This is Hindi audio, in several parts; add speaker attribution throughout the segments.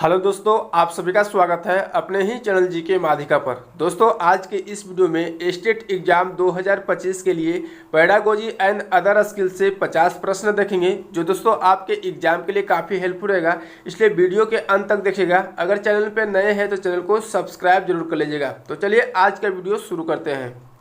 Speaker 1: हेलो दोस्तों, आप सभी का स्वागत है अपने ही चैनल जीके माध्यिका पर। दोस्तों, आज के इस वीडियो में स्टेट एग्जाम 2025 के लिए पेडागोजी एंड अदर स्किल से 50 प्रश्न देखेंगे, जो दोस्तों आपके एग्जाम के लिए काफ़ी हेल्पफुल रहेगा। इसलिए वीडियो के अंत तक देखिएगा। अगर चैनल पर नए हैं तो चैनल को सब्सक्राइब जरूर कर लीजिएगा। तो चलिए आज का वीडियो शुरू करते हैं।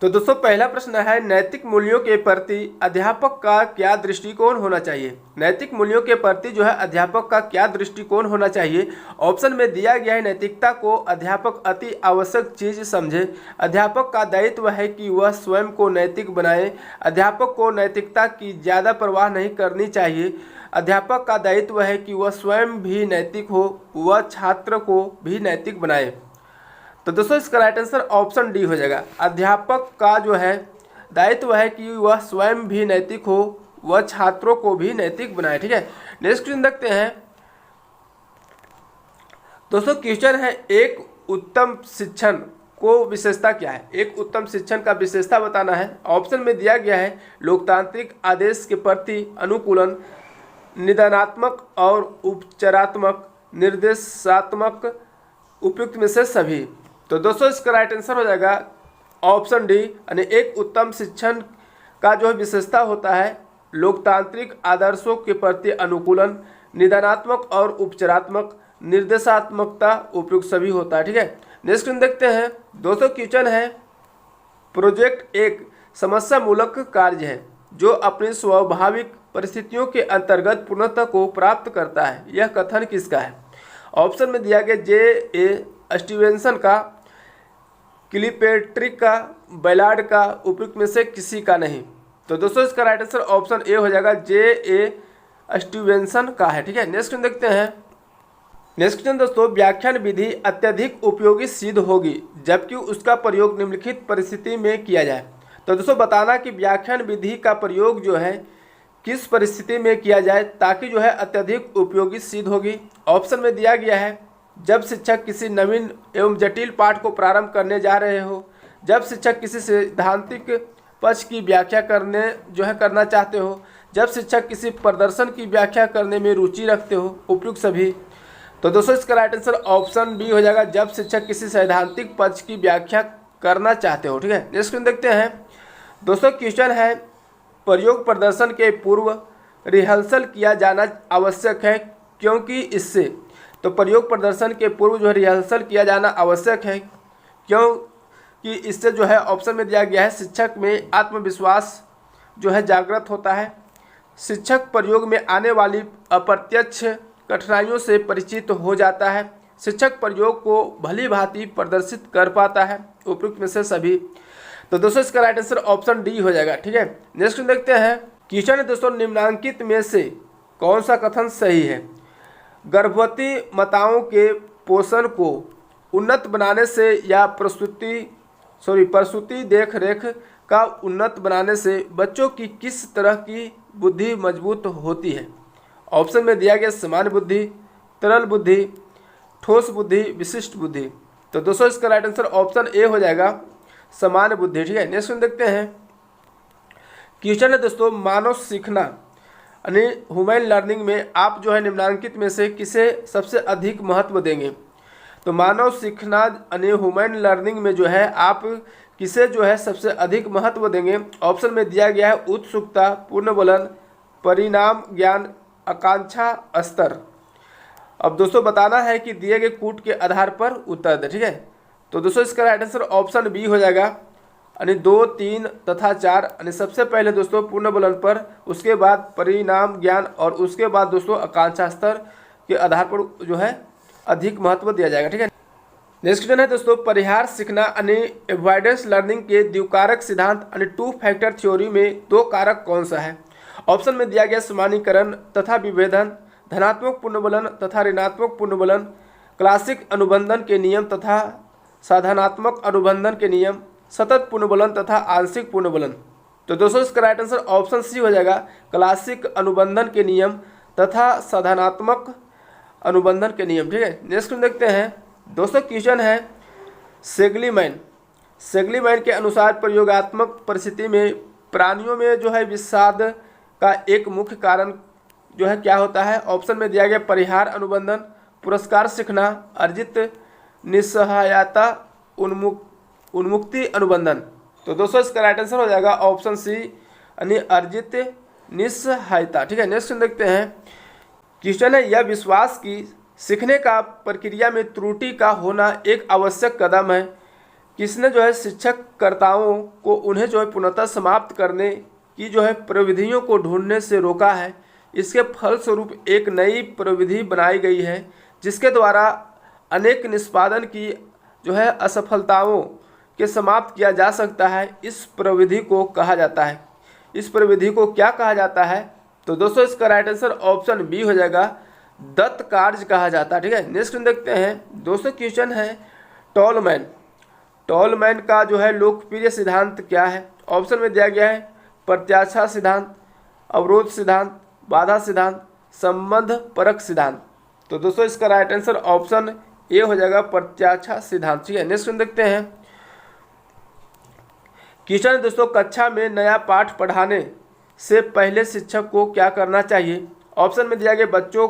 Speaker 1: तो दोस्तों, पहला प्रश्न है, नैतिक मूल्यों के प्रति अध्यापक का क्या दृष्टिकोण होना चाहिए। नैतिक मूल्यों के प्रति जो है अध्यापक का क्या दृष्टिकोण होना चाहिए। ऑप्शन में दिया गया है, नैतिकता को अध्यापक अति आवश्यक चीज समझे। अध्यापक का दायित्व है कि वह स्वयं को नैतिक बनाए। अध्यापक को नैतिकता की ज़्यादा परवाह नहीं करनी चाहिए। अध्यापक का दायित्व है कि वह स्वयं भी नैतिक हो, वह छात्र को भी नैतिक बनाए। तो दोस्तों, इसका राइट आंसर ऑप्शन डी हो जाएगा। अध्यापक का जो है दायित्व है कि वह स्वयं भी नैतिक हो, वह छात्रों को भी नैतिक बनाए। ठीक है, नेक्स्ट क्वेश्चन देखते हैं। दोस्तों, क्वेश्चन है, एक उत्तम शिक्षण को विशेषता क्या है। एक उत्तम शिक्षण का विशेषता बताना है। ऑप्शन में दिया गया है, लोकतांत्रिक आदेश के प्रति अनुकूलन, निदानात्मक और उपचारात्मक, निर्देशात्मक, उपयुक्त में से सभी। तो दोस्तों, इसका राइट आंसर हो जाएगा ऑप्शन डी, यानी एक उत्तम शिक्षण का जो विशेषता होता है लोकतांत्रिक आदर्शों के प्रति अनुकूलन, निदानात्मक और उपचारात्मक, निर्देशात्मकता, उपयुक्त सभी होता है। ठीक है, नेक्स्ट देखते हैं। दोस्तों, क्वेश्चन है, प्रोजेक्ट एक समस्या मूलक कार्य है जो अपनी स्वाभाविक परिस्थितियों के अंतर्गत पूर्णता को प्राप्त करता है। यह कथन किसका है। ऑप्शन में दिया गया जे स्टीवेंसन का, किलपैट्रिक का, बैलार्ड का, उपयुक्त में से किसी का नहीं। तो दोस्तों, इसका राइट आंसर ऑप्शन ए हो जाएगा, जे स्टीवेंसन का है। ठीक है, नेक्स्ट क्वेश्चन देखते हैं। नेक्स्ट क्वेश्चन दोस्तों, व्याख्यान विधि अत्यधिक उपयोगी सिद्ध होगी जबकि उसका प्रयोग निम्नलिखित परिस्थिति में किया जाए। तो दोस्तों, बताना कि व्याख्यान विधि का प्रयोग जो है किस परिस्थिति में किया जाए ताकि जो है अत्यधिक उपयोगी सिद्ध होगी। ऑप्शन में दिया गया है, जब शिक्षक किसी नवीन एवं जटिल पाठ को प्रारंभ करने जा रहे हो, जब शिक्षक किसी सैद्धांतिक पक्ष की व्याख्या करना चाहते हो, जब शिक्षक किसी प्रदर्शन की व्याख्या करने में रुचि रखते हो, उपयुक्त सभी। तो दोस्तों, इसका राइट आंसर ऑप्शन बी हो जाएगा, जब शिक्षक किसी सैद्धांतिक पक्ष की व्याख्या करना चाहते हो। ठीक है, नेक्स्ट क्वेश्चन देखते हैं। दोस्तों, क्वेश्चन है, प्रयोग प्रदर्शन के पूर्व रिहर्सल किया जाना आवश्यक है क्योंकि इससे। तो प्रयोग प्रदर्शन के पूर्व जो है रिहर्सल किया जाना आवश्यक है क्योंकि इससे जो है ऑप्शन में दिया गया है, शिक्षक में आत्मविश्वास जो है जागृत होता है। शिक्षक प्रयोग में आने वाली अप्रत्यक्ष कठिनाइयों से परिचित हो जाता है। शिक्षक प्रयोग को भली भांति प्रदर्शित कर पाता है, उपयुक्त में से सभी। तो दोस्तों, इसका राइट आंसर ऑप्शन डी हो जाएगा। ठीक है, नेक्स्ट देखते हैं। क्वेश्चन है दोस्तों, निम्नांकित में से कौन सा कथन सही है। गर्भवती माताओं के पोषण को उन्नत बनाने से या प्रसूति देख रेख का उन्नत बनाने से बच्चों की किस तरह की बुद्धि मजबूत होती है। ऑप्शन में दिया गया, सामान्य बुद्धि, तरल बुद्धि, ठोस बुद्धि, विशिष्ट बुद्धि। तो दोस्तों, इसका राइट आंसर ऑप्शन ए हो जाएगा, सामान्य बुद्धि। ठीक है, नेक्स्ट देखते हैं। क्वेश्चन है दोस्तों, मानव सीखना यानी ह्यूमन लर्निंग में आप जो है निम्नांकित में से किसे सबसे अधिक महत्व देंगे। तो मानव सीखना यानी ह्यूमन लर्निंग में जो है आप किसे जो है सबसे अधिक महत्व देंगे। ऑप्शन में दिया गया है, उत्सुकता, पूर्णबलन, परिणाम ज्ञान, आकांक्षा स्तर। अब दोस्तों, बताना है कि दिए गए कूट के आधार पर उत्तर दें। ठीक है, तो दोस्तों, इसका राइट आंसर ऑप्शन बी हो जाएगा, यानी 2, 3 तथा 4। यानी सबसे पहले दोस्तों पूर्णबलन पर, उसके बाद परिणाम ज्ञान और उसके बाद दोस्तों आकांक्षा स्तर के आधार पर जो है अधिक महत्व दिया जाएगा। ठीक है, नेक्स्ट क्वेश्चन है दोस्तों, परिहार सीखना यानी अवॉइडेंस लर्निंग के द्विकारक सिद्धांत यानी 2 फैक्टर थ्योरी में 2 कारक कौन सा है। ऑप्शन में दिया गया, सामान्यीकरण तथा विभेदन, धनात्मक पूर्णबलन तथा ऋणात्मक पूर्णबलन, क्लासिक अनुबंधन के नियम तथा साधनात्मक अनुबंधन के नियम, सतत पूर्णबलन तथा आंशिक पूर्णबलन। तो दोस्तों, इसका राइट आंसर ऑप्शन सी हो जाएगा, क्लासिक अनुबंधन के नियम तथा साधनात्मक अनुबंधन के नियम। ठीक है, नेक्स्ट देखते हैं। दोस्तों, क्वेश्चन है, सेगलीमैन के अनुसार प्रयोगात्मक परिस्थिति में प्राणियों में जो है विषाद का एक मुख्य कारण जो है क्या होता है? ऑप्शन में दिया गया परिहार अनुबंधन, पुरस्कार सीखना, अर्जित निस्सहायता, उन्मुक्ति अनुबंधन। तो दोस्तों इसका राइट आंसर हो जाएगा ऑप्शन सी यानी अर्जित निस्सहायता। ठीक है, नेक्स्ट देखते हैं। क्वेश्चन है, यह विश्वास की सीखने का प्रक्रिया में त्रुटि का होना एक आवश्यक कदम है। किसने जो है शिक्षककर्ताओं को उन्हें जो है पुनः समाप्त करने की जो है प्रविधियों को ढूंढने से रोका है। इसके फलस्वरूप एक नई प्रविधि बनाई गई है जिसके द्वारा अनेक निष्पादन की जो है असफलताओं के समाप्त किया जा सकता है। इस प्रविधि को कहा जाता है, इस प्रविधि को क्या कहा जाता है? तो दोस्तों इसका राइट आंसर ऑप्शन बी हो जाएगा, दत्त कार्य कहा जाता है। ठीक है, नेक्स्ट देखते हैं। दोस्तों क्वेश्चन है, टॉलमैन का जो है लोकप्रिय सिद्धांत क्या है? ऑप्शन में दिया गया है प्रत्याशा सिद्धांत, अवरोध सिद्धांत, बाधा सिद्धांत, संबंध परक सिद्धांत। तो दोस्तों इसका राइट आंसर ऑप्शन ए हो जाएगा प्रत्याशा सिद्धांत। ठीक है, नेक्स्ट देखते हैं। क्वेश्चन दोस्तों, कक्षा में नया पाठ पढ़ाने से पहले शिक्षक को क्या करना चाहिए? ऑप्शन में दिया गया बच्चों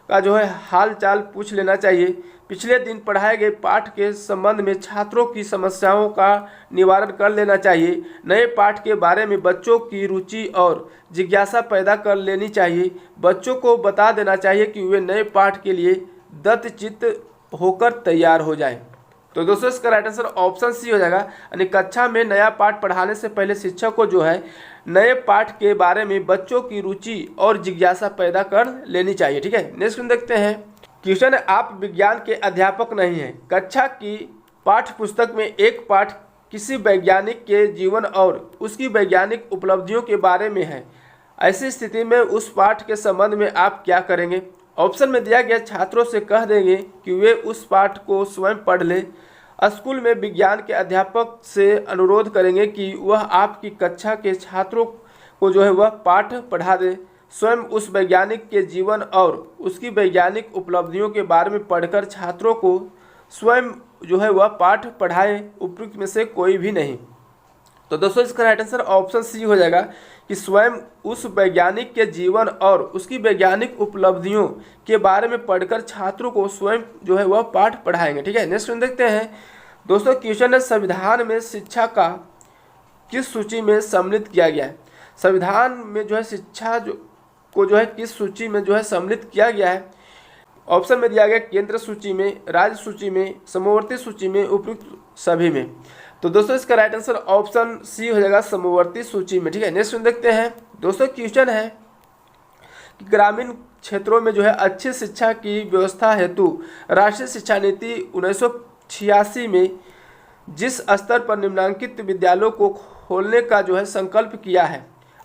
Speaker 1: का जो है हाल चाल पूछ लेना चाहिए, पिछले दिन पढ़ाए गए पाठ के संबंध में छात्रों की समस्याओं का निवारण कर लेना चाहिए, नए पाठ के बारे में बच्चों की रुचि और जिज्ञासा पैदा कर लेनी चाहिए, बच्चों को बता देना चाहिए कि वे नए पाठ के लिए दत्तचित्त होकर तैयार हो जाएं। तो दोस्तों इसका राइट आंसर ऑप्शन सी हो जाएगा, यानी कक्षा में नया पाठ पढ़ाने से पहले शिक्षक को जो है नए पाठ के बारे में बच्चों की रुचि और जिज्ञासा पैदा कर लेनी चाहिए। ठीक है, नेक्स्ट देखते हैं। क्वेश्चन है, आप विज्ञान के अध्यापक नहीं हैं। कक्षा की पाठ्य पुस्तक में एक पाठ किसी वैज्ञानिक के जीवन और उसकी वैज्ञानिक उपलब्धियों के बारे में है। ऐसी स्थिति में उस पाठ के संबंध में आप क्या करेंगे? ऑप्शन में दिया गया छात्रों से कह देंगे कि वे उस पाठ को स्वयं पढ़ लें, स्कूल में विज्ञान के अध्यापक से अनुरोध करेंगे कि वह आपकी कक्षा के छात्रों को जो है वह पाठ पढ़ा दे, स्वयं उस वैज्ञानिक के जीवन और उसकी वैज्ञानिक उपलब्धियों के बारे में पढ़कर छात्रों को स्वयं जो है वह पाठ पढ़ाएं, उपयुक्त में से कोई भी नहीं। तो दोस्तों इसका राइट आंसर ऑप्शन सी हो जाएगा कि स्वयं उस वैज्ञानिक के जीवन और उसकी वैज्ञानिक उपलब्धियों के बारे में पढ़कर छात्रों को स्वयं जो है वह पाठ पढ़ाएंगे। ठीक है, नेक्स्ट देखते हैं। दोस्तों क्वेश्चन है, संविधान में शिक्षा का किस सूची में सम्मिलित किया गया है? संविधान में जो है शिक्षा को जो है किस सूची में जो है सम्मिलित किया गया है? ऑप्शन में दिया गया केंद्र सूची में, राज्य सूची में, समवर्ती सूची में, उपयुक्त सभी में। तो दोस्तों इसका राइट आंसर ऑप्शन सी हो जाएगा समवर्ती सूची में। ठीक है, नेक्स्ट देखते हैं। दोस्तों क्वेश्चन है कि ग्रामीण क्षेत्रों में जो है अच्छी शिक्षा की व्यवस्था हेतु राष्ट्रीय शिक्षा नीति 1986 में जिस स्तर पर निम्नांकित विद्यालयों को खोलने का जो है संकल्प किया है,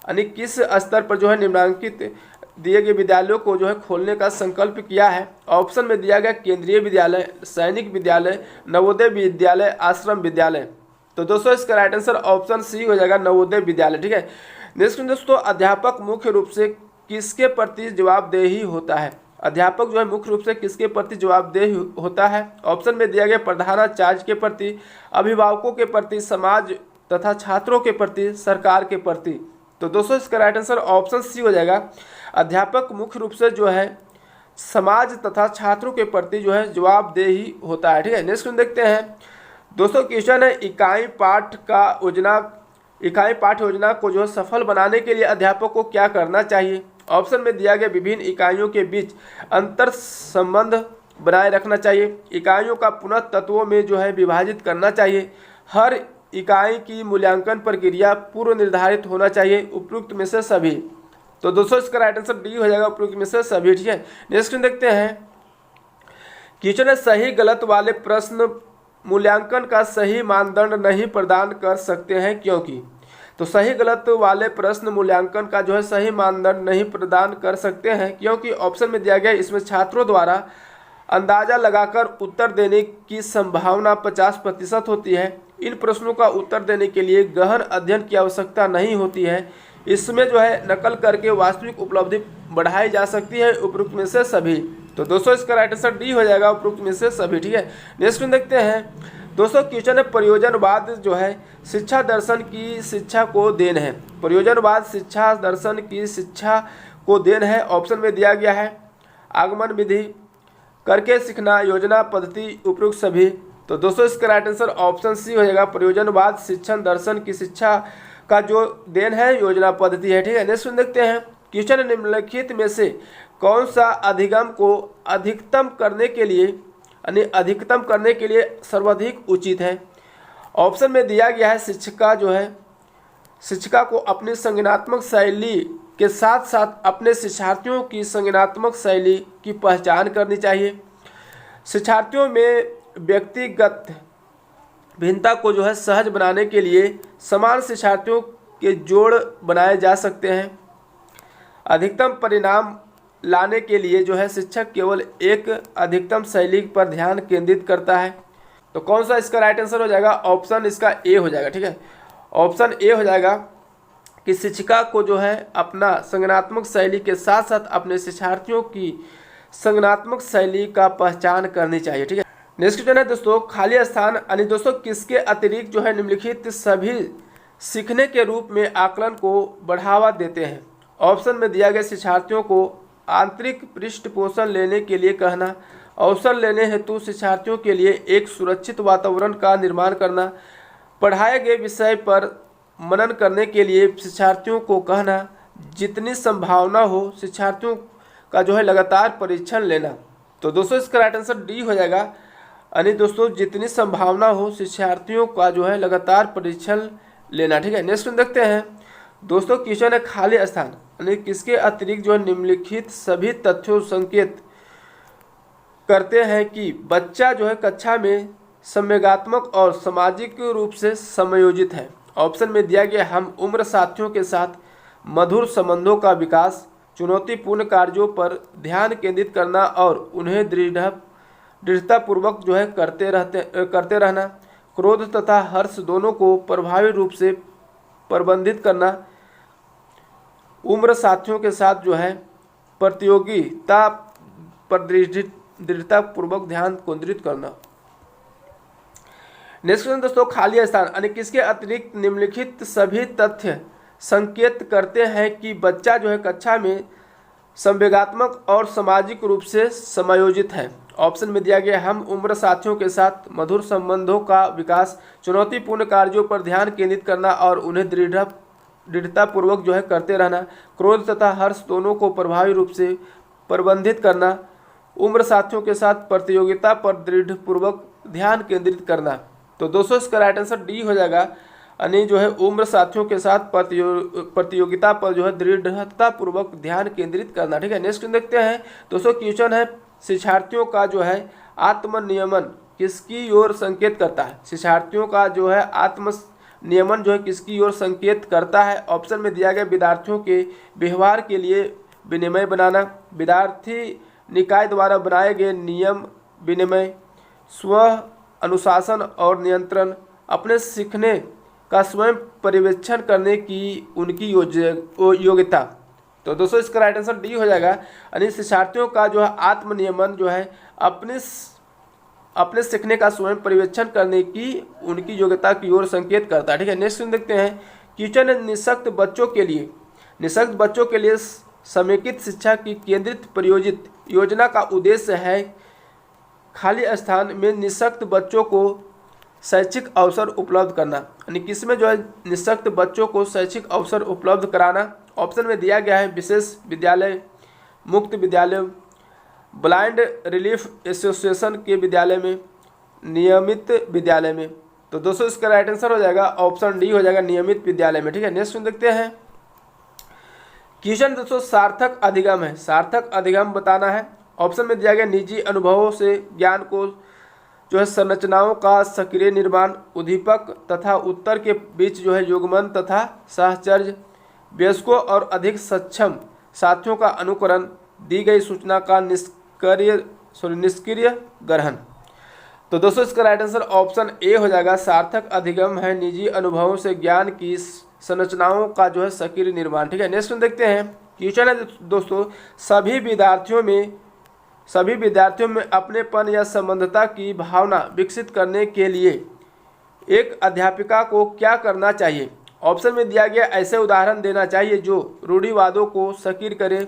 Speaker 1: यानी किस स्तर पर जो है निम्नांकित दिए गए विद्यालयों को जो है खोलने का संकल्प किया है? ऑप्शन में दिया गया केंद्रीय विद्यालय, सैनिक विद्यालय, नवोदय विद्यालय, आश्रम विद्यालय। तो दोस्तों इसका राइट आंसर ऑप्शन सी हो जाएगा नवोदय विद्यालय। ठीक है, नेक्स्ट दोस्तों, अध्यापक मुख्य रूप से किसके प्रति जवाबदेही होता है? अध्यापक जो है मुख्य रूप से किसके प्रति जवाबदेह होता है? ऑप्शन में दिया गया प्रधानाचार्य के प्रति, अभिभावकों के प्रति, समाज तथा छात्रों के प्रति, सरकार के प्रति। तो दोस्तों इसका राइट आंसर ऑप्शन सी हो जाएगा, अध्यापक मुख्य रूप से जो है समाज तथा छात्रों के प्रति जो है जवाबदेही होता है। ठीक है, नेक्स्ट देखते हैं। दोस्तों क्वेश्चन है, इकाई पाठ योजना को जो सफल बनाने के लिए अध्यापक को क्या करना चाहिए? ऑप्शन में दिया गया विभिन्न इकाइयों के बीच अंतर संबंध बनाए रखना चाहिए, इकाइयों का पुनः तत्वों में जो है विभाजित करना चाहिए, हर इकाई की मूल्यांकन प्रक्रिया पूर्व निर्धारित होना चाहिए, उपयुक्त में से सभी। तो दोस्तों इसका राइट आंसर डी हो जाएगा उपयुक्त में से सभी। ठीक है, नेक्स्ट देखते हैं। क्वेश्चन है, सही गलत वाले प्रश्न मूल्यांकन का सही मानदंड नहीं प्रदान कर सकते हैं क्योंकि? तो सही गलत वाले प्रश्न मूल्यांकन का जो है सही मानदंड नहीं प्रदान कर सकते हैं क्योंकि ऑप्शन में दिया गया इसमें छात्रों द्वारा अंदाजा लगाकर उत्तर देने की संभावना 50% होती है। इन प्रश्नों का उत्तर देने के लिए गहन अध्ययन की आवश्यकता नहीं होती है। इसमें जो है नकल करके वास्तविक उपलब्धि बढ़ाई जा सकती है, उपयुक्त में से सभी। तो दोस्तों इसका राइट आंसर डी हो जाएगा उपयुक्त में से सभी। ठीक है, नेक्स्ट देखते हैं। दोस्तों क्वेश्चन है, प्रयोजनवाद जो है शिक्षा दर्शन की शिक्षा को देन है। प्रयोजनवाद शिक्षा दर्शन की शिक्षा को देन है। ऑप्शन में दिया गया है आगमन विधि, करके सीखना, योजना, पद्धति, उपयुक्त सभी। तो दोस्तों इसका राइट आंसर ऑप्शन सी हो जाएगा। प्रयोजनवाद शिक्षण दर्शन की शिक्षा का जो देन है योजना पद्धति है। ठीक है, नेक्स्ट देखते हैं। क्वेश्चन निम्नलिखित में से कौन सा अधिगम को अधिकतम करने के लिए यानी अधिकतम करने के लिए सर्वाधिक उचित है। ऑप्शन में दिया गया है शिक्षिका को अपनी संज्ञानात्मक शैली के साथ साथ अपने शिक्षार्थियों की संज्ञानात्मक शैली की पहचान करनी चाहिए। शिक्षार्थियों में व्यक्तिगत भिन्नता को सहज बनाने के लिए समान शिक्षार्थियों के जोड़ बनाए जा सकते हैं। अधिकतम परिणाम लाने के लिए शिक्षक केवल एक अधिकतम शैली पर ध्यान केंद्रित करता है। तो कौन सा इसका राइट आंसर हो जाएगा? ऑप्शन इसका ए हो जाएगा। ठीक है, ऑप्शन ए हो जाएगा कि शिक्षिका को अपना संज्ञानात्मक शैली के साथ साथ अपने शिक्षार्थियों की संज्ञानात्मक शैली का पहचान करनी चाहिए। ठीक है, नेक्स्ट क्वेश्चन है दोस्तों, खाली स्थान यानी दोस्तों किसके अतिरिक्त निम्नलिखित सभी सीखने के रूप में आकलन को बढ़ावा देते हैं। ऑप्शन में दिया गया शिक्षार्थियों को आंतरिक पृष्ठपोषण लेने के लिए कहना, अवसर लेने हेतु शिक्षार्थियों के लिए एक सुरक्षित वातावरण का निर्माण करना, पढ़ाए गए विषय पर मनन करने के लिए शिक्षार्थियों को कहना, जितनी संभावना हो शिक्षार्थियों का लगातार परीक्षण लेना। तो दोस्तों इसका राइट आंसर डी हो जाएगा। यानी दोस्तों जितनी संभावना हो शिक्षार्थियों का लगातार परीक्षण लेना। ठीक है, नेक्स्ट देखते हैं दोस्तों। क्वेश्चन है खाली स्थान यानी किसके अतिरिक्त निम्नलिखित सभी तथ्यों संकेत करते हैं कि बच्चा कक्षा में संवेगात्मक और सामाजिक रूप से समयोजित है। ऑप्शन में दिया गया हम उम्र साथियों के साथ मधुर संबंधों का विकास, चुनौतीपूर्ण कार्यों पर ध्यान केंद्रित करना और उन्हें दृढ़तापूर्वक करते रहना, क्रोध तथा हर्ष दोनों को प्रभावी रूप से प्रबंधित करना, उम्र साथियों के साथ प्रतियोगिता पर दृढ़तापूर्वक ध्यान केंद्रित करना। नेक्स्ट क्वेश्चन दोस्तों, खाली स्थान यानी किसके अतिरिक्त निम्नलिखित सभी तथ्य संकेत करते हैं कि बच्चा कक्षा में संवेगात्मक और सामाजिक रूप से समायोजित है। ऑप्शन में दिया गया हम उम्र साथियों के साथ मधुर संबंधों का विकास, चुनौतीपूर्ण कार्यों पर ध्यान केंद्रित करना और उन्हें दृढ़तापूर्वक करते रहना, क्रोध तथा हर्ष दोनों को प्रभावी रूप से प्रबंधित करना, उम्र साथियों के साथ प्रतियोगिता पर दृढ़पूर्वक ध्यान केंद्रित करना। तो दोस्तों इसका राइट आंसर डी हो जाएगा। यानी उम्र साथियों के साथ प्रतियोगिता पर दृढ़तापूर्वक ध्यान केंद्रित करना। ठीक है, नेक्स्ट देखते हैं दोस्तों। क्वेश्चन है शिक्षार्थियों का आत्म नियमन किसकी ओर संकेत करता है। शिक्षार्थियों का आत्म नियमन किसकी ओर संकेत करता है। ऑप्शन में दिया गया विद्यार्थियों के व्यवहार के लिए विनिमय बनाना, विद्यार्थी निकाय द्वारा बनाए गए नियम विनिमय, स्व अनुशासन और नियंत्रण, अपने सीखने का स्वयं पर्यवेक्षण करने की उनकी योग्यता। तो दोस्तों इसका राइट आंसर डी हो जाएगा। यानी शिक्षार्थियों का आत्म नियमन अपने सीखने का स्वयं पर्यवेक्षण करने की उनकी योग्यता की ओर संकेत करता है। ठीक है, नेक्स्ट देखते हैं। क्वेश्चन निःशक्त बच्चों के लिए समेकित शिक्षा की केंद्रित प्रायोजित योजना का उद्देश्य है खाली स्थान में निःशक्त बच्चों को शैक्षिक अवसर उपलब्ध करना। यानी किसमें निःशक्त बच्चों को शैक्षिक अवसर उपलब्ध कराना। ऑप्शन में दिया गया है विशेष विद्यालय, मुक्त विद्यालय, ब्लाइंड रिलीफ एसोसिएशन के विद्यालय में, नियमित विद्यालय में। तो दोस्तों इसका राइट आंसर हो जाएगा ऑप्शन डी हो जाएगा, नियमित विद्यालय में। ठीक है, नेक्स्ट देखते हैं। क्वेश्चन दोस्तों सार्थक अधिगम है, सार्थक अधिगम बताना है। ऑप्शन में दिया गया निजी अनुभवों से ज्ञान को संरचनाओं का सक्रिय निर्माण, उद्दीपक तथा उत्तर के बीच युग्मन तथा सहचर्य, वयस्कों और अधिक सक्षम साथियों का अनुकरण, दी गई सूचना का निष्क्रिय ग्रहण। तो दोस्तों इसका राइट आंसर ऑप्शन ए हो जाएगा। सार्थक अधिगम है निजी अनुभवों से ज्ञान की संरचनाओं का सक्रिय निर्माण। ठीक है, नेक्स्ट देखते हैं। क्वेश्चन है दोस्तों सभी विद्यार्थियों में अपनेपन या संबंधता की भावना विकसित करने के लिए एक अध्यापिका को क्या करना चाहिए। ऑप्शन में दिया गया ऐसे उदाहरण देना चाहिए जो रूढ़िवादों को सकीर करे,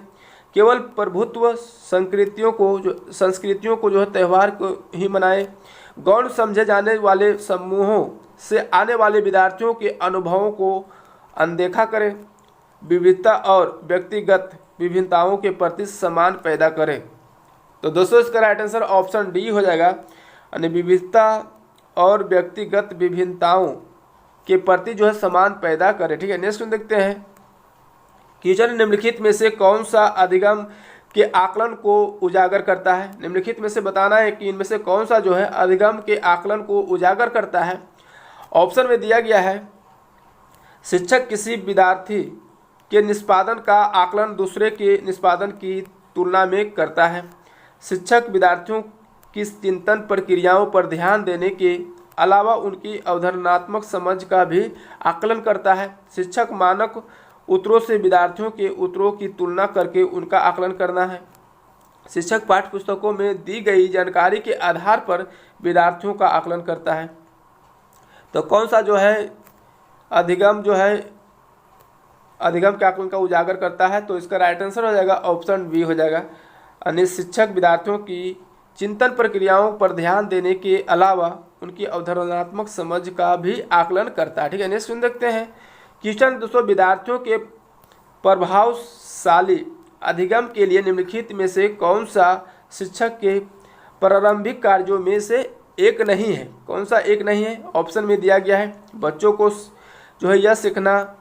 Speaker 1: केवल प्रभुत्व संस्कृतियों को जो है त्यौहार को ही मनाए, गौण समझे जाने वाले समूहों से आने वाले विद्यार्थियों के अनुभवों को अनदेखा करे, विविधता और व्यक्तिगत विभिन्नताओं के प्रति सम्मान पैदा करे। तो दोस्तों इसका राइट आंसर ऑप्शन डी हो जाएगा, यानी विविधता और व्यक्तिगत विभिन्नताओं के प्रति जो है सम्मान पैदा करे। ठीक है, नेक्स्ट देखते हैं। क्वेश्चन निम्नलिखित में से कौन सा अधिगम के आकलन को उजागर करता है? निम्नलिखित में से बताना है कि इनमें से कौन सा जो है अधिगम के आकलन को उजागर करता है। ऑप्शन में दिया गया है शिक्षक किसी विद्यार्थी के निष्पादन का आकलन दूसरे के निष्पादन की तुलना में करता है। शिक्षक विद्यार्थियों की चिंतन प्रक्रियाओं पर ध्यान देने के अलावा उनकी अवधारणात्मक समझ का भी आकलन करता है। शिक्षक मानक उत्तरों से विद्यार्थियों के उत्तरों की तुलना करके उनका आकलन करना है। शिक्षक पाठ्यपुस्तकों में दी गई जानकारी के आधार पर विद्यार्थियों का आकलन करता है। तो कौन सा जो है अधिगम के आकलन का उजागर करता है? तो इसका राइट आंसर हो जाएगा ऑप्शन बी हो जाएगा, यानी शिक्षक विद्यार्थियों की चिंतन प्रक्रियाओं पर ध्यान देने के अलावा उनकी अवधारणात्मक समझ का भी आकलन करता है। ठीक है, नेक्स्ट देखते हैं। क्वेश्चन दोस्तों, विद्यार्थियों के प्रभावशाली अधिगम के लिए निम्नलिखित में से कौन सा शिक्षक के प्रारंभिक कार्यों में से एक नहीं है? कौन सा एक नहीं है? ऑप्शन में दिया गया है बच्चों को जो है यह सीखना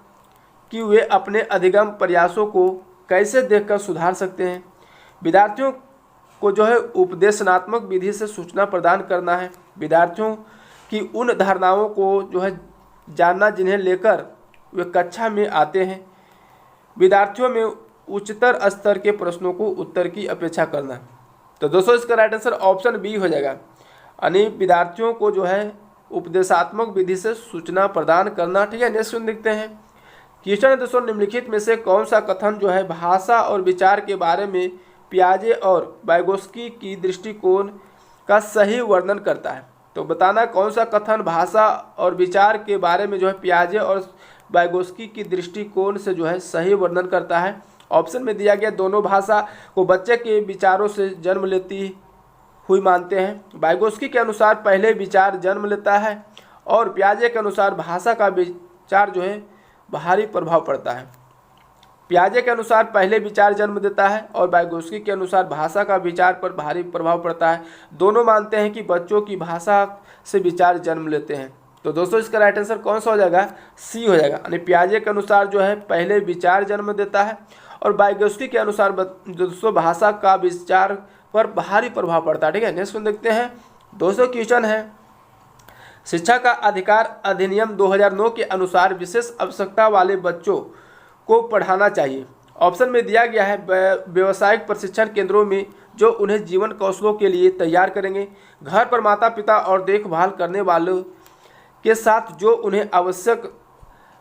Speaker 1: कि वे अपने अधिगम प्रयासों को कैसे देखकर सुधार सकते हैं। विद्यार्थियों को जो है उपदेशनात्मक विधि से सूचना प्रदान करना है। विद्यार्थियों की उन धारणाओं को जो है जानना जिन्हें लेकर वे कक्षा में आते हैं। विद्यार्थियों में उच्चतर स्तर के प्रश्नों को उत्तर की अपेक्षा करना। तो दोस्तों इसका राइट आंसर ऑप्शन बी हो जाएगा, यानी विद्यार्थियों को जो है उपदेशात्मक विधि से सूचना प्रदान करना। ठीक है, नेक्स्ट देखते हैं। क्वेश्चन दोस्तों, निम्नलिखित में से कौन सा कथन जो है भाषा और विचार के बारे में पियाजे और वाइगोत्स्की की दृष्टिकोण का सही वर्णन करता है? तो बताना कौन सा कथन भाषा और विचार के बारे में जो है पियाजे और वाइगोत्स्की की दृष्टिकोण से जो है सही वर्णन करता है। ऑप्शन में दिया गया दोनों भाषा को बच्चे के विचारों से जन्म लेती हुई मानते हैं। वाइगोत्स्की के अनुसार पहले विचार जन्म लेता है और पियाजे के अनुसार भाषा का विचार जो है बाहरी प्रभाव पड़ता है। पियाजे के अनुसार पहले विचार जन्म देता है और वाइगोत्स्की के अनुसार भाषा का विचार पर भारी प्रभाव पड़ता है। दोनों मानते हैं कि बच्चों की भाषा से विचार जन्म लेते हैं। तो दोस्तों इसका राइट आंसर कौन सा हो जाएगा? सी हो जाएगा, यानी पियाजे के अनुसार जो है पहले विचार जन्म देता है और वाइगोत्स्की के अनुसार दोस्तों भाषा का विचार पर भारी प्रभाव पड़ता है। ठीक है, नेक्स्ट देखते हैं। दोस्तों क्वेश्चन है, शिक्षा का अधिकार अधिनियम 2009 के अनुसार विशेष आवश्यकता वाले बच्चों को पढ़ाना चाहिए। ऑप्शन में दिया गया है व्यावसायिक प्रशिक्षण केंद्रों में जो उन्हें जीवन कौशलों के लिए तैयार करेंगे, घर पर माता पिता और देखभाल करने वालों के साथ जो उन्हें आवश्यक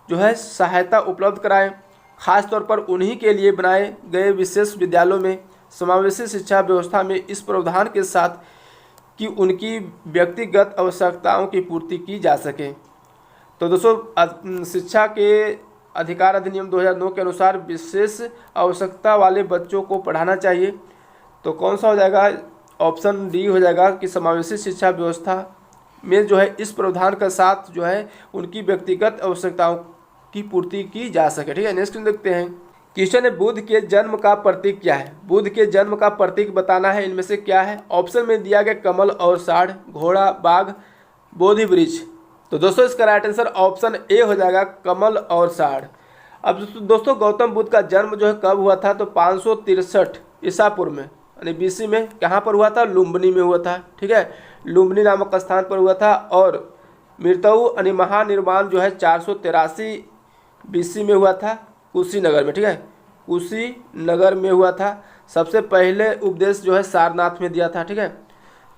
Speaker 1: जो है सहायता उपलब्ध कराएं, खासतौर पर उन्हीं के लिए बनाए गए विशेष विद्यालयों में समावेशी शिक्षा व्यवस्था में इस प्रावधान के साथ कि उनकी व्यक्तिगत आवश्यकताओं की पूर्ति की जा सके। तो दोस्तों शिक्षा के अधिकार अधिनियम 2009 के अनुसार विशेष आवश्यकता वाले बच्चों को पढ़ाना चाहिए। तो कौन सा हो जाएगा? ऑप्शन डी हो जाएगा कि समावेशी शिक्षा व्यवस्था में जो है इस प्रावधान के साथ जो है उनकी व्यक्तिगत आवश्यकताओं की पूर्ति की जा सके। ठीक है, नेक्स्ट देखते हैं। क्वेश्चन है, बुद्ध के जन्म का प्रतीक क्या है? बुद्ध के जन्म का प्रतीक बताना है, इनमें से क्या है? ऑप्शन में दिया गया कमल और साढ़, घोड़ा, बाघ, बोधि वृक्ष। तो दोस्तों इसका राइट आंसर ऑप्शन ए हो जाएगा, कमल और साढ़। अब दोस्तों गौतम बुद्ध का जन्म जो है कब हुआ था? तो 563 ईसा पूर्व में, यानी बीसी में। कहाँ पर हुआ था? लुम्बिनी में हुआ था। ठीक है, लुम्बिनी नामक स्थान पर हुआ था। और मृत्यु यानी महानिर्वाण जो है 483 बीसी में हुआ था, कुशीनगर में। ठीक है, कुशीनगर में हुआ था। सबसे पहले उपदेश जो है सारनाथ में दिया था। ठीक है,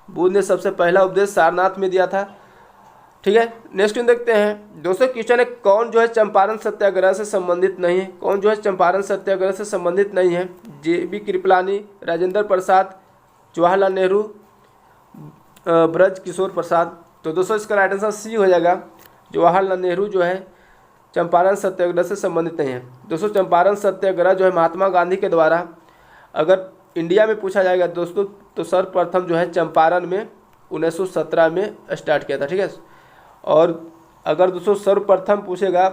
Speaker 1: बुद्ध ने सबसे पहला उपदेश सारनाथ में दिया था। ठीक है, नेक्स्ट देखते हैं। दोस्तों क्वेश्चन है, कौन जो है चंपारण सत्याग्रह से संबंधित नहीं है? कौन जो है चंपारण सत्याग्रह से संबंधित नहीं है? JB कृपलानी, राजेंद्र प्रसाद, जवाहरलाल नेहरू, ब्रज किशोर प्रसाद। तो दोस्तों इसका राइट आंसर सी हो जाएगा, जवाहरलाल नेहरू जो है चंपारण सत्याग्रह से संबंधित नहीं है। दोस्तों चंपारण सत्याग्रह जो है महात्मा गांधी के द्वारा अगर इंडिया में पूछा जाएगा दोस्तों तो सर्वप्रथम जो है चंपारण में 1917 में स्टार्ट किया था, ठीक है। और अगर दोस्तों सर्वप्रथम पूछेगा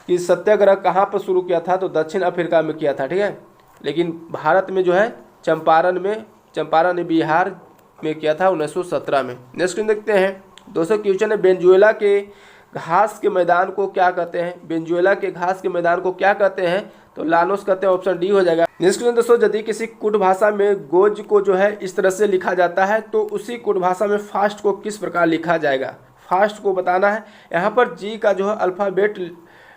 Speaker 1: कि सत्याग्रह कहाँ पर शुरू किया था तो दक्षिण अफ्रीका में किया था, ठीक है। लेकिन भारत में जो है चंपारण बिहार में किया था 1917 में। नेक्स्ट क्वेश्चन देखते हैं दोस्तों, क्वेश्चन है वेनेजुएला के घास के मैदान को क्या कहते हैं। वेनेजुएला के घास के मैदान को क्या कहते हैं तो लानोस कहते हैं, ऑप्शन डी हो जाएगा। नेक्स्ट क्वेश्चन दोस्तों, यदि किसी कुट भाषा में गोज को जो है इस तरह से लिखा जाता है तो उसी कुट भाषा में फास्ट को किस प्रकार लिखा जाएगा। फास्ट को बताना है। यहाँ पर जी का जो है अल्फ़ाबेट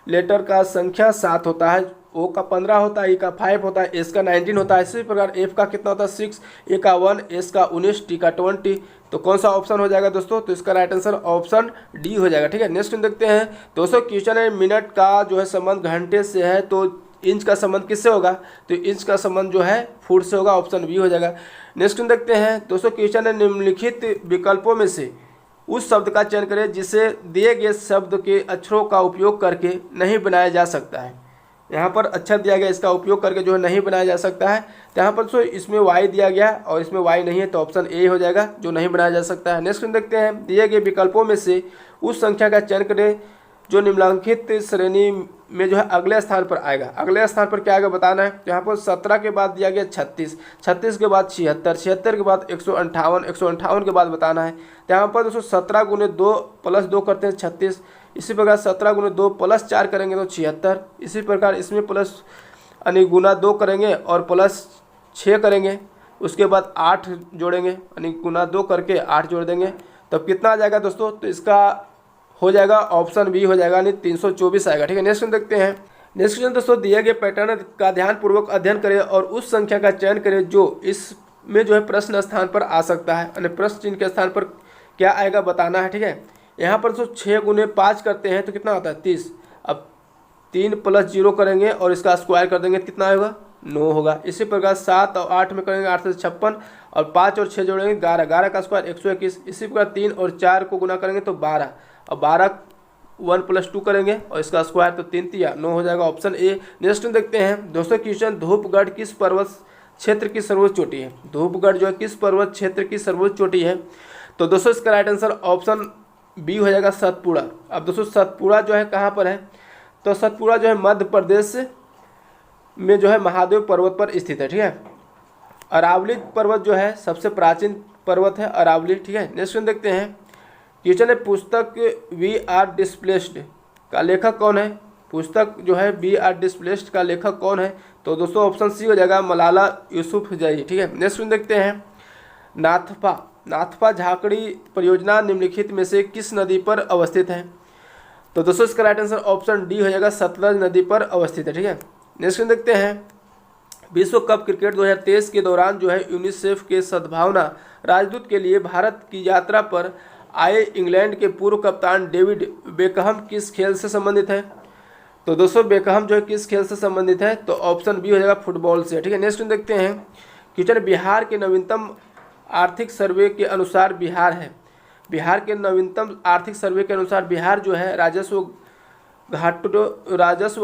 Speaker 1: लेटर का संख्या 7 होता है, ओ का 15 होता है, ई का 5 होता है, एस का 19 होता है। इसी प्रकार एफ का कितना होता है 6, ए का 1, एस का 19, टी का 20। तो कौन सा ऑप्शन हो जाएगा दोस्तों, तो इसका राइट आंसर ऑप्शन डी हो जाएगा, ठीक है। नेक्स्ट देखते हैं दोस्तों, क्वेश्चन है मिनट का जो है संबंध घंटे से है तो इंच का संबंध किससे होगा, तो इंच का संबंध जो है फुट से होगा, ऑप्शन बी हो जाएगा। नेक्स्ट देखते हैं दोस्तों, क्वेश्चन है निम्नलिखित विकल्पों में से उस शब्द का चयन करें जिसे दिए गए शब्द के अक्षरों का उपयोग करके नहीं बनाया जा सकता है। यहाँ पर अक्षर दिया गया, इसका उपयोग करके जो है नहीं बनाया जा सकता है। तो यहाँ पर सो इसमें वाई दिया गया और इसमें वाई नहीं है तो ऑप्शन ए हो जाएगा, जो नहीं बनाया जा सकता है। नेक्स्ट देखते हैं, दिए गए विकल्पों में से उस संख्या का चयन करें जो निम्नलिखित श्रेणी में जो है अगले स्थान पर आएगा। अगले स्थान पर क्या आएगा बताना है। यहाँ पर 17 के बाद दिया गया 36, 36 के बाद 76, 76 के बाद 158, 158 के बाद बताना है। तो यहाँ पर दोस्तों 17 गुने 2 प्लस 2 करते हैं 36। इसी प्रकार 17 गुने 2 प्लस 4 करेंगे तो 76। इसी प्रकार इसमें प्लस यानी गुना 2 करेंगे और प्लस 6 करेंगे, उसके बाद 8 जोड़ेंगे यानी गुना 2 करके 8 जोड़ देंगे, तब कितना आ जाएगा दोस्तों, तो इसका हो जाएगा ऑप्शन बी हो जाएगा, यानी 324 आएगा, ठीक है। नेक्स्ट क्वेश्चन देखते हैं। नेक्स्ट क्वेश्चन दोस्तों, दिए गए पैटर्न का ध्यानपूर्वक अध्ययन करें और उस संख्या का चयन करें जो इसमें जो है प्रश्न स्थान पर आ सकता है, यानी प्रश्न चिन्ह के स्थान पर क्या आएगा बताना है, ठीक है। यहाँ पर दोस्तों 6 गुने 5 करते हैं तो कितना होता है 30। अब 3 प्लस 0 करेंगे और इसका स्क्वायर कर देंगे, कितना होगा 9 होगा। इसी प्रकार 7 और 8 में करेंगे 8 से 56 और 5 और 6 जोड़ेंगे 11, 11 का स्क्वायर 121। इसी प्रकार 3 और 4 को गुना करेंगे तो 12 और 12 1 प्लस 2 करेंगे और इसका स्क्वायर तो 3 3 9 हो जाएगा, ऑप्शन ए। नेक्स्ट देखते हैं दोस्तों, क्वेश्चन धूपगढ़ किस पर्वत क्षेत्र की सर्वोच्च चोटी है। धूपगढ़ जो है किस पर्वत क्षेत्र की सर्वोच्च चोटी है, तो दोस्तों इसका राइट आंसर ऑप्शन बी हो जाएगा सतपुड़ा। अब दोस्तों सतपुड़ा जो है कहाँ पर है, तो सतपुड़ा जो है मध्य प्रदेश में जो है महादेव पर्वत पर स्थित है, ठीक है। अरावली पर्वत जो है सबसे प्राचीन पर्वत है अरावली, ठीक है। नेक्स्ट देखते हैं, क्वेश्चन है पुस्तक वी आर डिस्प्लेस्ड का लेखक कौन है। पुस्तक जो है वी आर डिस्प्लेस्ड का लेखक कौन है, तो दोस्तों ऑप्शन सी हो जाएगा मलाला यूसुफजई, ठीक है। नेक्स्ट देखते हैं, नाथपा झाकड़ी परियोजना निम्नलिखित में से किस नदी पर अवस्थित है, तो दोस्तों इसका राइट आंसर ऑप्शन डी हो जाएगा सतलज नदी पर अवस्थित है, ठीक है। नेक्स्ट देखते हैं, विश्व कप क्रिकेट 2023 के दौरान जो है यूनिसेफ के सद्भावना राजदूत के लिए भारत की यात्रा पर आए इंग्लैंड के पूर्व कप्तान डेविड बेकहम किस खेल से संबंधित है, तो दोस्तों बेकहम जो है किस खेल से संबंधित है, तो ऑप्शन बी हो जाएगा फुटबॉल से, ठीक है। नेक्स्ट देखते हैं, क्वेश्चन बिहार के नवीनतम आर्थिक सर्वे के अनुसार बिहार है। बिहार के नवीनतम आर्थिक सर्वे के अनुसार बिहार जो है राजस्व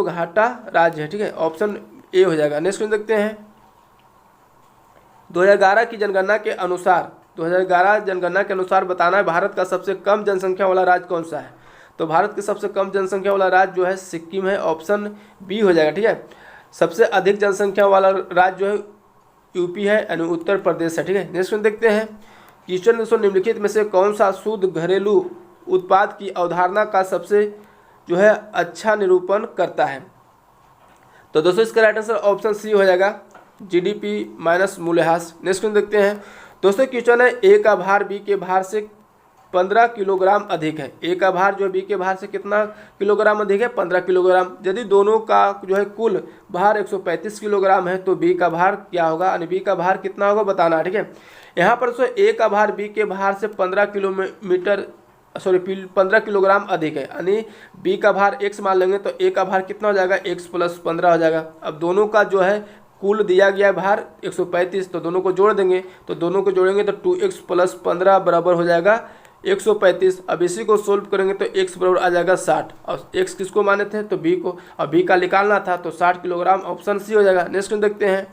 Speaker 1: घाटा राज्य है, ठीक है, ऑप्शन ए हो जाएगा। नेक्स्ट देखते हैं, 2011 की जनगणना के अनुसार 2011 जनगणना के अनुसार बताना है भारत का सबसे कम जनसंख्या वाला राज्य कौन सा है, तो भारत के सबसे कम जनसंख्या वाला राज्य जो है सिक्किम है, ऑप्शन बी हो जाएगा, ठीक है। सबसे अधिक जनसंख्या वाला राज्य जो है यूपी है यानी उत्तर प्रदेश है, ठीक है। नेक्स्ट देखते हैं, क्वेश्चन दोस्तों निम्नलिखित में से कौन सा शुद्ध घरेलू उत्पाद की अवधारणा का सबसे जो है अच्छा निरूपण करता है, तो दोस्तों इसका राइट आंसर ऑप्शन सी हो जाएगा जीडीपी माइनस मूल्यह्रास। नेक्स्ट देखते हैं दोस्तों, क्वेश्चन है ए का भार बी के भार से 15 किलोग्राम अधिक है। ए का भार जो है बी के भार से कितना किलोग्राम अधिक है, 15 किलोग्राम। यदि दोनों का जो है कुल भार 135 किलोग्राम है तो बी का भार क्या होगा, यानी बी का भार कितना होगा बताना है, ठीक है। यहाँ पर सो ए का भार बी के भार से 15 किलोग्राम अधिक है, यानी बी का भार x मान लेंगे तो ए का भार कितना हो जाएगा x + 15 हो जाएगा। अब दोनों का जो है कुल दिया गया भार 135, तो दोनों को जोड़ देंगे, तो दोनों को जोड़ेंगे तो 2x + 15 बराबर हो जाएगा 135। अब इसी को सोल्व करेंगे तो x बराबर आ जाएगा 60 और x किसको माने थे तो b को, और b का निकालना था तो 60 किलोग्राम, ऑप्शन सी हो जाएगा। नेक्स्ट देखते हैं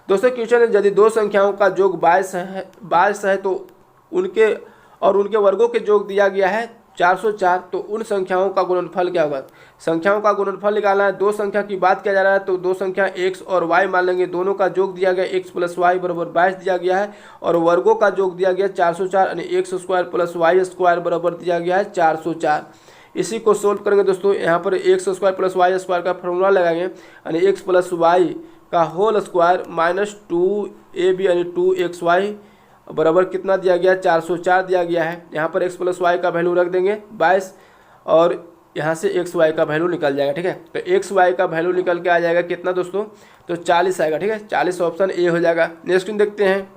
Speaker 1: दोस्तों क्वेश्चन है, यदि दो संख्याओं का योग 22 है तो उनके वर्गों के योग दिया गया है 404, तो उन संख्याओं का गुणनफल क्या होगा। संख्याओं का गुणनफल निकालना है, दो संख्या की बात किया जा रहा है तो दो संख्या x और y मान लेंगे, दोनों का योग दिया गया x प्लस वाई बराबर 22 दिया गया है और वर्गों का योग दिया गया 404 यानी x square plus y square बराबर दिया गया है 404। इसी को सोल्व करेंगे दोस्तों, यहाँ पर x square plus y square का फॉर्मूला लगाएंगे यानी एक्स प्लस वाई का होल स्क्वायर माइनस 2ab यानी 2xy बराबर कितना दिया गया 404 दिया गया है। यहाँ पर x प्लस वाई का वैल्यू रख देंगे 22 और यहाँ से xy का वैल्यू निकल जाएगा, ठीक है। तो xy का वैल्यू निकल के आ जाएगा कितना दोस्तों तो 40 आएगा, ठीक है। 40 ऑप्शन ए हो जाएगा। नेक्स्ट देखते हैं,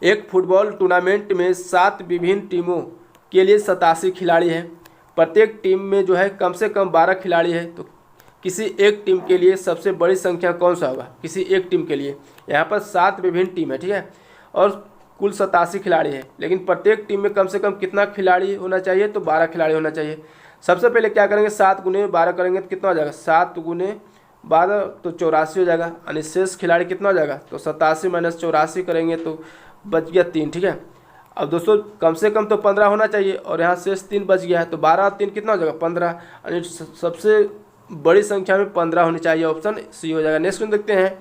Speaker 1: एक फुटबॉल टूर्नामेंट में 7 विभिन्न टीमों के लिए 87 खिलाड़ी हैं। प्रत्येक टीम में जो है कम से कम 12 खिलाड़ी है, तो किसी एक टीम के लिए सबसे बड़ी संख्या कौन सा होगा। किसी एक टीम के लिए यहाँ पर 7 विभिन्न टीम है, ठीक है, और कुल 87 खिलाड़ी है, लेकिन प्रत्येक टीम में कम से कम कितना खिलाड़ी होना चाहिए तो 12 खिलाड़ी होना चाहिए। सबसे पहले क्या करेंगे 7 गुने 12 करेंगे तो कितना हो जाएगा 7 गुने 12 तो 84 हो जाएगा, यानी शेष खिलाड़ी कितना हो जाएगा तो 87 माइनस 84 करेंगे तो बच गया 3, ठीक है। अब दोस्तों कम से कम तो 15 होना चाहिए और यहाँ शेष 3 बच गया है, तो 12 और 3 कितना हो जाएगा 15, यानी सबसे बड़ी संख्या में 15 होनी चाहिए, ऑप्शन सी हो जाएगा। नेक्स्ट देखते हैं,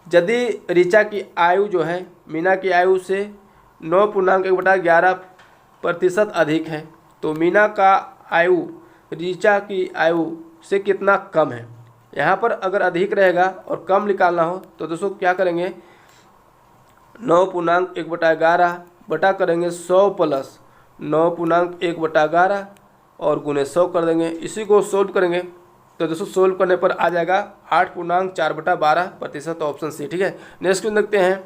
Speaker 1: यदि ऋचा की आयु जो है मीना की आयु से 9.1/11% अधिक है तो मीना का आयु ऋचा की आयु से कितना कम है। यहाँ पर अगर अधिक रहेगा और कम निकालना हो तो दोस्तों क्या करेंगे 9.1/11 बटा करेंगे 100 प्लस 9.1/11 और गुने 100 कर देंगे। इसी को सोल्व करेंगे तो दोस्तों सोल्व करने पर आ जाएगा 8.4/12%, ऑप्शन सी, ठीक है। नेक्स्ट क्वेश्चन देखते हैं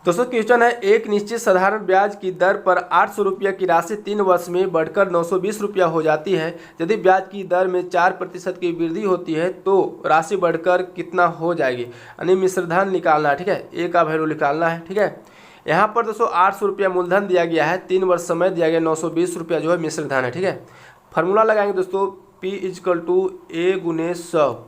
Speaker 1: दोस्तों, क्वेश्चन है एक निश्चित साधारण ब्याज की दर पर 800 रुपये की राशि 3 वर्ष में बढ़कर 920 रुपया हो जाती है। यदि ब्याज की दर में 4% की वृद्धि होती है तो राशि बढ़कर कितना हो जाएगी, यानी मिश्रधन निकालना है, ठीक है, ए का वैल्यू निकालना है, ठीक है। यहाँ पर दोस्तों 800 रुपया मूलधन दिया गया है, 3 वर्ष समय दिया गया, 920 रुपया जो है मिश्रधन है, ठीक है। फार्मूला लगाएंगे दोस्तों P = A गुने 100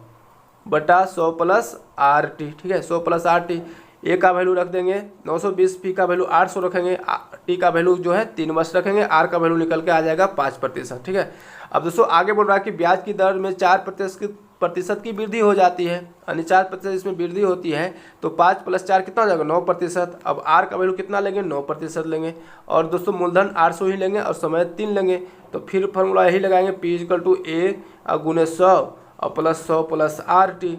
Speaker 1: बटा 100 प्लस RT, ठीक है, 100 प्लस RT। ए का वैल्यू रख देंगे 920, पी का वैल्यू 800 रखेंगे, टी का वैल्यू जो है 3 वर्ष रखेंगे, आर का वैल्यू निकल के आ जाएगा 5%, ठीक है। अब दोस्तों आगे बोल रहा है कि ब्याज की दर में 4% की वृद्धि हो जाती है, यानी 4% इसमें वृद्धि होती है तो 5 + 4 कितना हो जाएगा 9%। अब आर का वैल्यू कितना लेंगे 9% लेंगे और दोस्तों मूलधन 800 ही लेंगे और समय 3 लेंगे, तो फिर फार्मूला यही लगाएंगे P = A गुने 100 और प्लस 100 प्लस RT।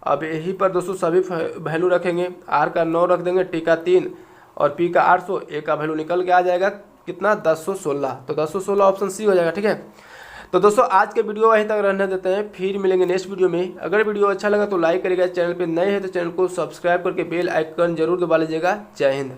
Speaker 1: अब यही पर दोस्तों सभी वैल्यू रखेंगे, आर का 9 रख देंगे, टी का 3 और पी का 800, ए का वैल्यू निकल के आ जाएगा कितना 1016, तो 1016 ऑप्शन सी हो जाएगा, ठीक है। तो दोस्तों आज के वीडियो वहीं तक रहने देते हैं, फिर मिलेंगे नेक्स्ट वीडियो में। अगर वीडियो अच्छा लगा तो लाइक करिएगा, चैनल पे नए हैं तो चैनल को सब्सक्राइब करके बेल आइकन जरूर दबा लीजिएगा। जय हिंद।